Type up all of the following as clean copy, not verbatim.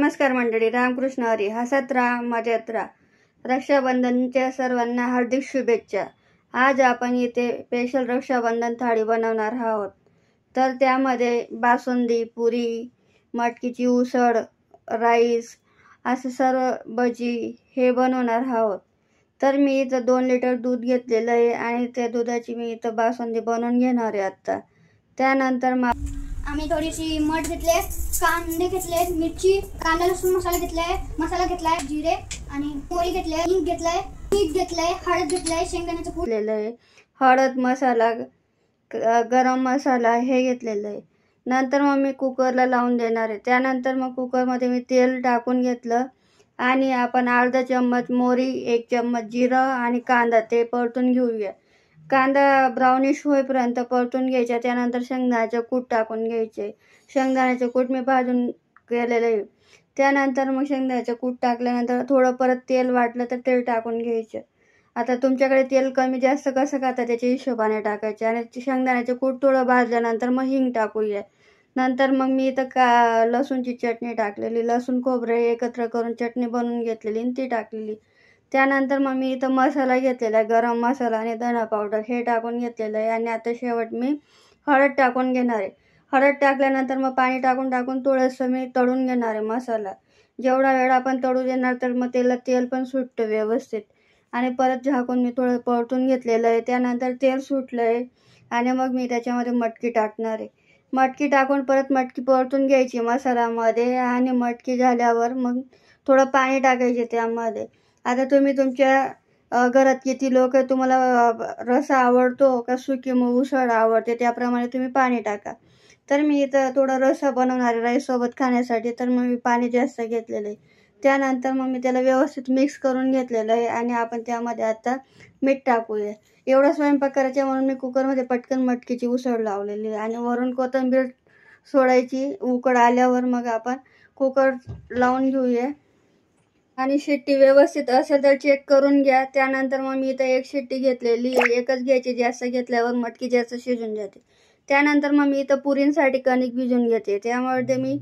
नमस्कार मंडळी, रामकृष्ण हरी. हसत राहा, मजेत राहा. रक्षाबंधनच्या सर्वांना हार्दिक शुभेच्छा. आज आपण इथे स्पेशल रक्षाबंधन थाळी बनवणार आहोत. तर त्यामध्ये बासुंदी, पुरी, मटकीची उसळ, राईस असे सर्व भजी हे बनवणार आहोत. तर मी इथं 2 लिटर दूध घेतलेलं आहे आणि त्या दुधाची मी इथं बासुंदी बनवून घेणार आहे आता. त्यानंतर आम्ही थोडीशी मठ घेतले, कांदे घेतले, मिरची, कांदा लसूण मसाला घेतलाय, जिरे आणि मोहरी घेतले, हिंग घेतलाय, मीठ घेतलंय, हळद घेतलंय, शेंगदाण्याचं कूट घेतलेलं आहे, हळद मसाला, गरम मसाला हे घेतलेलं आहे. नंतर मग मी कुकरला लावून देणार आहे. त्यानंतर मग कुकरमध्ये मी तेल टाकून घेतलं आणि आपण अर्धा चम्मच मोहरी, 1 चम्मच जिरं आणि कांदा ते परतून घेऊया. कांदा ब्राउनिश होईपर्यंत परतून घ्यायचा. त्यानंतर शेंगदाण्याचं कूट टाकून घ्यायचे. शेंगदाण्याचं कूट मी भाजून केलेलं आहे. त्यानंतर मग शेंगदाण्याचं कूट टाकल्यानंतर थोडं परत तेल वाटलं तर तेल टाकून घ्यायचं. आता तुमच्याकडे तेल कमी जास्त कसं खाता त्याच्या हिशोबाने टाकायचे. आणि शेंगदाण्याचं कूट थोडं भाजल्यानंतर मग हिंग टाकूया. नंतर मग मी इथं लसूणची चटणी टाकलेली, लसूण खोबरे एकत्र करून चटणी बनवून घेतलेली आणि ती टाकलेली. त्यानंतर मग मी इथं मसाला घेतलेला आहे, गरम मसाला आणि धना पावडर हे टाकून घेतलेलं आहे. आणि आता शेवट मी हळद टाकून घेणार आहे. हळद टाकल्यानंतर मग पाणी टाकून थोडंसं मी तळून घेणार आहे मसाला. जेवढा वेळ आपण तळू देणार तर मग त्याला तेल पण सुटतं व्यवस्थित. आणि परत झाकून मी थोडं परतून घेतलेलं आहे. त्यानंतर तेल सुटलं आहे आणि मग मी त्याच्यामध्ये मटकी टाकणार आहे. मटकी टाकून परत मटकी परतून घ्यायची मसाल्यामध्ये. आणि मटकी झाल्यावर मग थोडं पाणी टाकायचे त्यामध्ये. आता तुम्ही तुमच्या घरात किती लोक आहे, तुम्हाला रस्सा आवडतो का सुकी मग उसळ आवडते त्याप्रमाणे तुम्ही पाणी टाका. तर मी इथं थोडं रस्सा बनवणार आहे राईससोबत खाण्यासाठी, तर मग मी पाणी जास्त घेतलेलं आहे. त्यानंतर मग मी त्याला व्यवस्थित मिक्स करून घेतलेलं आहे. आणि आपण त्यामध्ये आता मीठ टाकूया. एवढा स्वयंपाक करायचा म्हणून मी कुकरमध्ये पटकन मटकीची उसळ लावलेली आहे. आणि वरून कोथिंबीर सोडायची. उकड आल्यावर मग आपण कुकर लावून घेऊया. आणि शिट्टी व्यवस्थित असेल तर चेक करून घ्या. त्यानंतर मग मी इथं 1 शिट्टी घेतलेली, एकच घ्यायची, जास्त घेतल्यावर मटकी जास्त शिजून जाते. त्यानंतर मग मी इथं पुरींसाठी कणिक भिजून घेते. त्यामुळे मी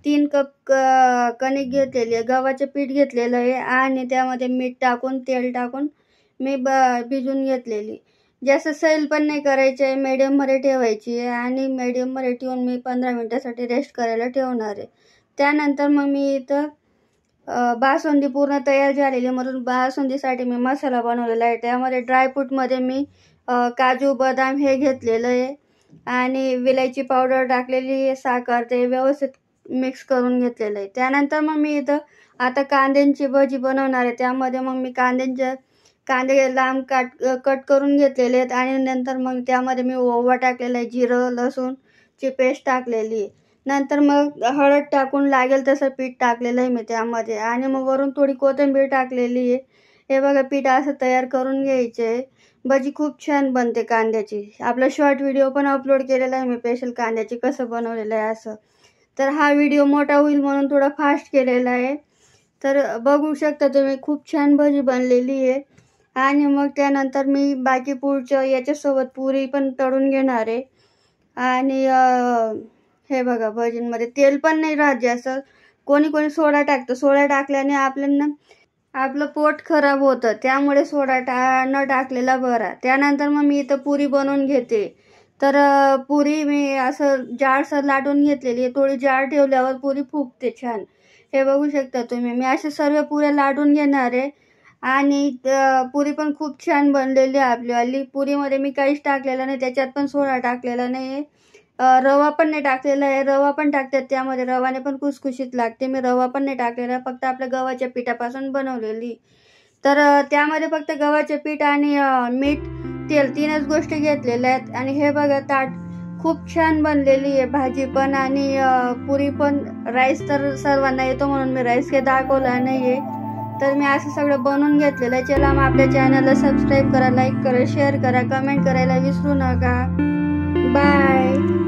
3 कप कणिक घेतलेली आहे, गव्हाचं पीठ घेतलेलं आहे. आणि त्यामध्ये मीठ टाकून तेल टाकून मी भिजून घेतलेली. जास्त सैल पण नाही करायची आहे, मीडियममध्ये ठेवायची आहे. आणि मीडियममध्ये ठेवून मी 15 मिनटासाठी रेस्ट करायला ठेवणार आहे. त्यानंतर मग मी इथं बासुंदी पूर्ण तयार झालेली, म्हणून बासुंदीसाठी मी मसाला बनवलेला आहे. त्यामध्ये ड्रायफ्रूटमध्ये मी काजू बदाम हे घेतलेलं आहे आणि विलायची पावडर टाकलेली आहे, साखर ते व्यवस्थित मिक्स करून घेतलेलं आहे. त्यानंतर मग मी इथं आता कांद्यांची भजी बनवणार आहे. त्यामध्ये मग मी कांदे लांब कट करून घेतलेले आहेत. आणि नंतर मग त्यामध्ये मी ओवा टाकलेला आहे, जिरं लसूणची पेस्ट टाकलेली आहे. नंतर मग हळद टाकून लागेल तसं पीठ टाकलेलं आहे मी त्यामध्ये. आणि मग वरून थोडी कोथिंबीर टाकलेली आहे. हे बघा, पीठ असं तयार करून घ्यायचे आहे. भजी खूप छान बनते कांद्याची. आपला शॉर्ट व्हिडिओ पण अपलोड केलेला आहे मी स्पेशल कांद्याची कसं बनवलेलं आहे असं. तर हा व्हिडिओ मोठा होईल म्हणून थोडा फास्ट केलेला आहे. तर बघू शकता तुम्ही, खूप छान भजी बनलेली आहे. आणि मग त्यानंतर मी बाकी पुढच्या याच्यासोबत पुरी पण तळून घेणार आहे. आणि हे बघा, भजींमध्ये तेल पण नाही राहत जास्त. कोणी सोडा टाकतं. सोडा टाकल्याने आपलं पोट खराब होतं, त्यामुळे सोडा न टाकलेला बरा. त्यानंतर मग मी इथं पुरी बनवून घेते. तर पुरी मी असं जाडसर लाटून घेतलेली आहे. थोडी जाड ठेवल्यावर पुरी फुगते छान. हे बघू शकता तुम्ही. मी असे सर्व पुऱ्या लाटून घेणार आहे. आणि पुरी पण खूप छान बनलेली आहे आपलीवाली. पुरीमध्ये मी काहीच टाकलेलं नाही, त्याच्यात पण सोडा टाकलेला नाही, रवा पण नाही टाकलेला आहे. रवा पण टाकतात त्यामध्ये, रवाने पण खुसखुशीत लागते. मी रवा पण नाही टाकलेला, फक्त आपल्या गव्हाच्या पिठापासून बनवलेली. तर त्यामध्ये फक्त गव्हाचे पीठ आणि मीठ, तेल 3च गोष्टी घेतलेल्या आहेत. आणि हे बघा, ताट खूप छान बनलेली आहे, भाजी पण आणि पुरी पण. राईस तर सर्वांना येतो म्हणून मी राईस काही दाखवला नाही आहे. तर मी असं सगळं बनवून घेतलेलं आहे. चला, मग आपल्या चॅनलला सबस्क्राईब करा, लाईक करा, शेअर करा, कमेंट करायला विसरू नका. बाय.